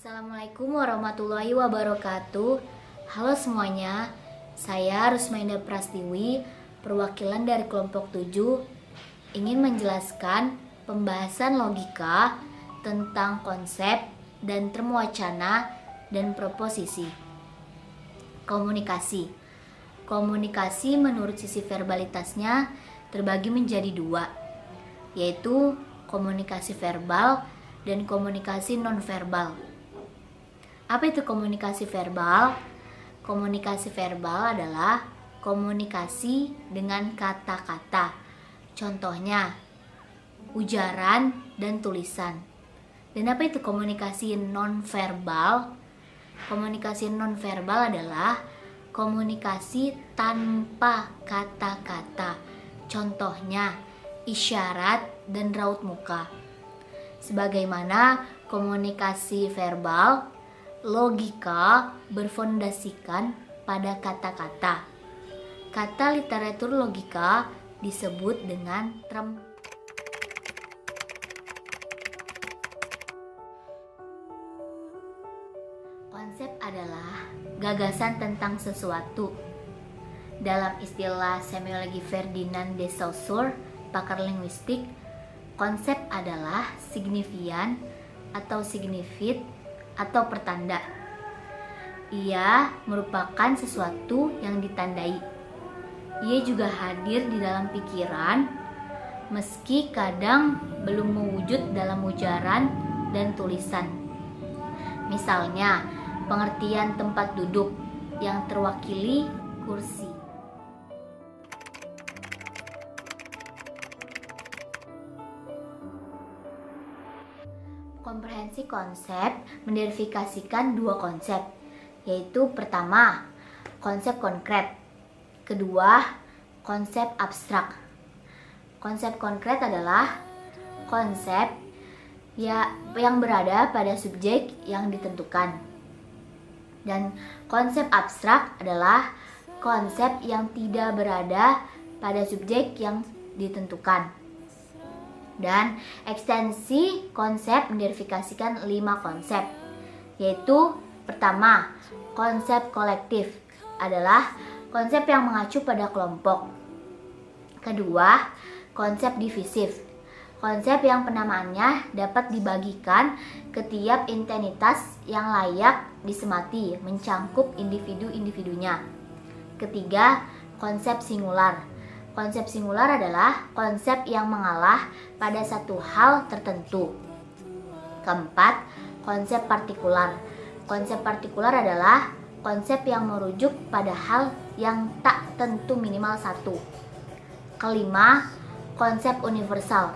Assalamualaikum warahmatullahi wabarakatuh. Halo semuanya, saya Rusmainda Prastiwi, perwakilan dari kelompok 7, ingin menjelaskan pembahasan logika tentang konsep dan term wacana dan proposisi. Komunikasi. Komunikasi menurut sisi verbalitasnya terbagi menjadi dua, yaitu komunikasi verbal dan komunikasi nonverbal. Apa itu komunikasi verbal? Komunikasi verbal adalah komunikasi dengan kata-kata. Contohnya, ujaran dan tulisan. Dan apa itu komunikasi nonverbal? Komunikasi nonverbal adalah komunikasi tanpa kata-kata. Contohnya, isyarat dan raut muka. Sebagaimana komunikasi verbal, logika berfondasikan pada kata-kata. Kata literatur logika disebut dengan term. Konsep adalah gagasan tentang sesuatu. Dalam istilah semiologi Ferdinand de Saussure, pakar linguistik, konsep adalah signifian atau signifit atau pertanda. Ia merupakan sesuatu yang ditandai. Ia juga hadir di dalam pikiran, meski kadang belum mewujud dalam ujaran dan tulisan. Misalnya, pengertian tempat duduk yang terwakili kursi. Komprehensi konsep menderifikasikan dua konsep, yaitu pertama, konsep konkret, kedua, konsep abstrak. Konsep konkret adalah konsep yang berada pada subjek yang ditentukan, dan konsep abstrak adalah konsep yang tidak berada pada subjek yang ditentukan. Dan ekstensi konsep menderifikasikan 5 konsep, yaitu pertama, konsep kolektif adalah konsep yang mengacu pada kelompok. Kedua, konsep divisif, konsep yang penamaannya dapat dibagikan ke tiap entitas yang layak disemati, mencangkup individu-individunya. Ketiga, konsep singular. Konsep singular adalah konsep yang mengalah pada satu hal tertentu. Keempat, konsep partikular. Konsep partikular adalah konsep yang merujuk pada hal yang tak tentu minimal satu. Kelima, konsep universal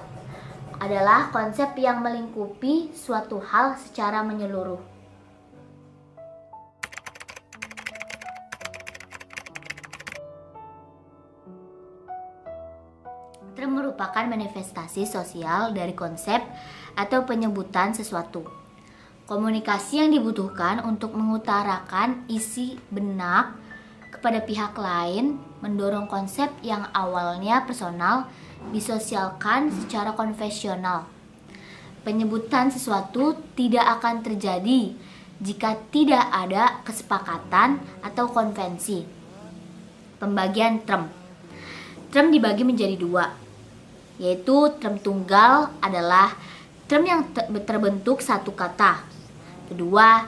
adalah konsep yang melingkupi suatu hal secara menyeluruh. Term merupakan manifestasi sosial dari konsep atau penyebutan sesuatu. Komunikasi yang dibutuhkan untuk mengutarakan isi benak kepada pihak lain mendorong konsep yang awalnya personal disosialkan secara konvensional. Penyebutan sesuatu tidak akan terjadi jika tidak ada kesepakatan atau konvensi. Pembagian term. Term dibagi menjadi dua, yaitu term tunggal adalah term yang terbentuk satu kata. Kedua,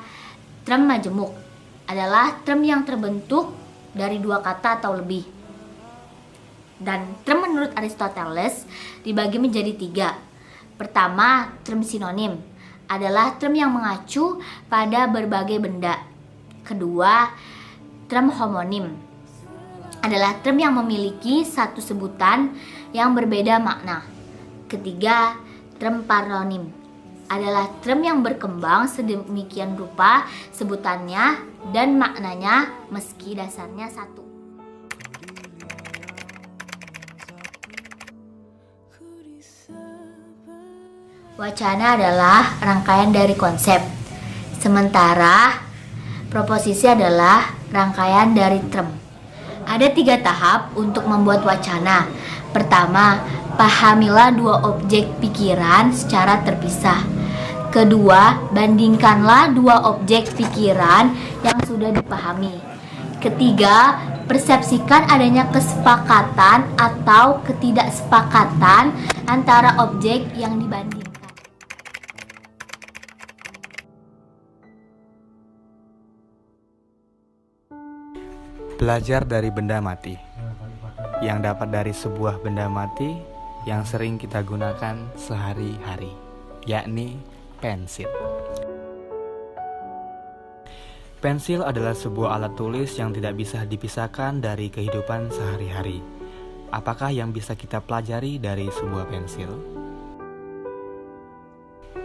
term majemuk adalah term yang terbentuk dari dua kata atau lebih. Dan term menurut Aristoteles dibagi menjadi 3. Pertama, term sinonim adalah term yang mengacu pada berbagai benda. Kedua, term homonim adalah term yang memiliki satu sebutan yang berbeda makna. Ketiga, term paronim adalah term yang berkembang sedemikian rupa sebutannya dan maknanya meski dasarnya satu. Wacana adalah rangkaian dari konsep, sementara proposisi adalah rangkaian dari term. Ada 3 tahap untuk membuat wacana. Pertama, pahamilah dua objek pikiran secara terpisah. Kedua, bandingkanlah dua objek pikiran yang sudah dipahami. Ketiga, persepsikan adanya kesepakatan atau ketidaksepakatan antara objek yang dibandingkan. Belajar dari benda mati. Yang dapat dari sebuah benda mati yang sering kita gunakan sehari-hari, yakni pensil. Pensil adalah sebuah alat tulis yang tidak bisa dipisahkan dari kehidupan sehari-hari. Apakah yang bisa kita pelajari dari sebuah pensil?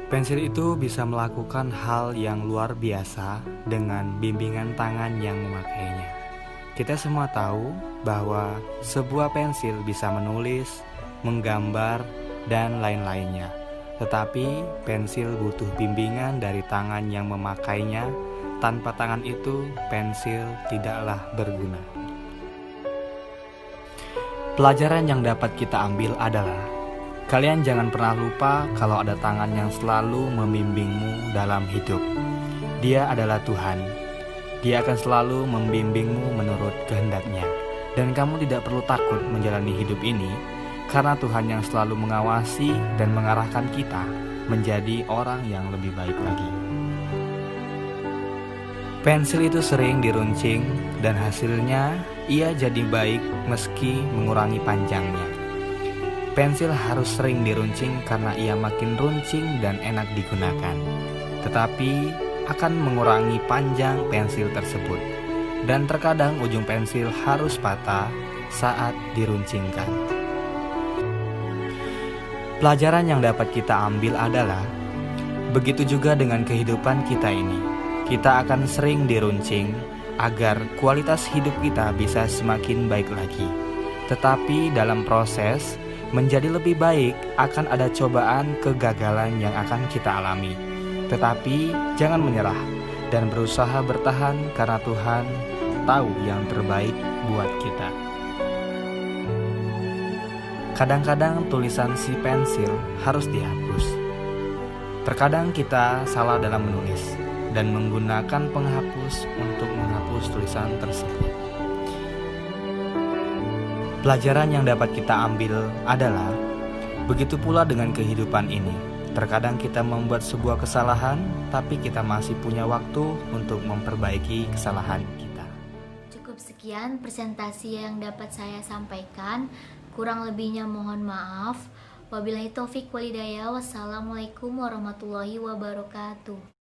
Pensil itu bisa melakukan hal yang luar biasa dengan bimbingan tangan yang memakainya. Kita semua tahu bahwa sebuah pensil bisa menulis, menggambar, dan lain-lainnya. Tetapi pensil butuh bimbingan dari tangan yang memakainya. Tanpa tangan itu, pensil tidaklah berguna. Pelajaran yang dapat kita ambil adalah, kalian jangan pernah lupa kalau ada tangan yang selalu membimbingmu dalam hidup. Dia adalah Tuhan. Dia akan selalu membimbingmu menurut kehendaknya. Dan kamu tidak perlu takut menjalani hidup ini, karena Tuhan yang selalu mengawasi dan mengarahkan kita menjadi orang yang lebih baik lagi. Pensil itu sering diruncing dan hasilnya ia jadi baik meski mengurangi panjangnya. Pensil harus sering diruncing karena ia makin runcing dan enak digunakan. Tetapi akan mengurangi panjang pensil tersebut. Dan terkadang ujung pensil harus patah saat diruncingkan. Pelajaran yang dapat kita ambil adalah, begitu juga dengan kehidupan kita ini. Kita akan sering diruncing agar kualitas hidup kita bisa semakin baik lagi. Tetapi dalam proses menjadi lebih baik akan ada cobaan kegagalan yang akan kita alami. Tetapi jangan menyerah dan berusaha bertahan karena Tuhan tahu yang terbaik buat kita. Kadang-kadang tulisan si pensil harus dihapus. Terkadang kita salah dalam menulis dan menggunakan penghapus untuk menghapus tulisan tersebut. Pelajaran yang dapat kita ambil adalah, begitu pula dengan kehidupan ini. Terkadang kita membuat sebuah kesalahan, tapi kita masih punya waktu untuk memperbaiki kesalahan kita. Cukup sekian presentasi yang dapat saya sampaikan. Kurang lebihnya mohon maaf. Wabillahi taufik walhidayah. Wassalamualaikum warahmatullahi wabarakatuh.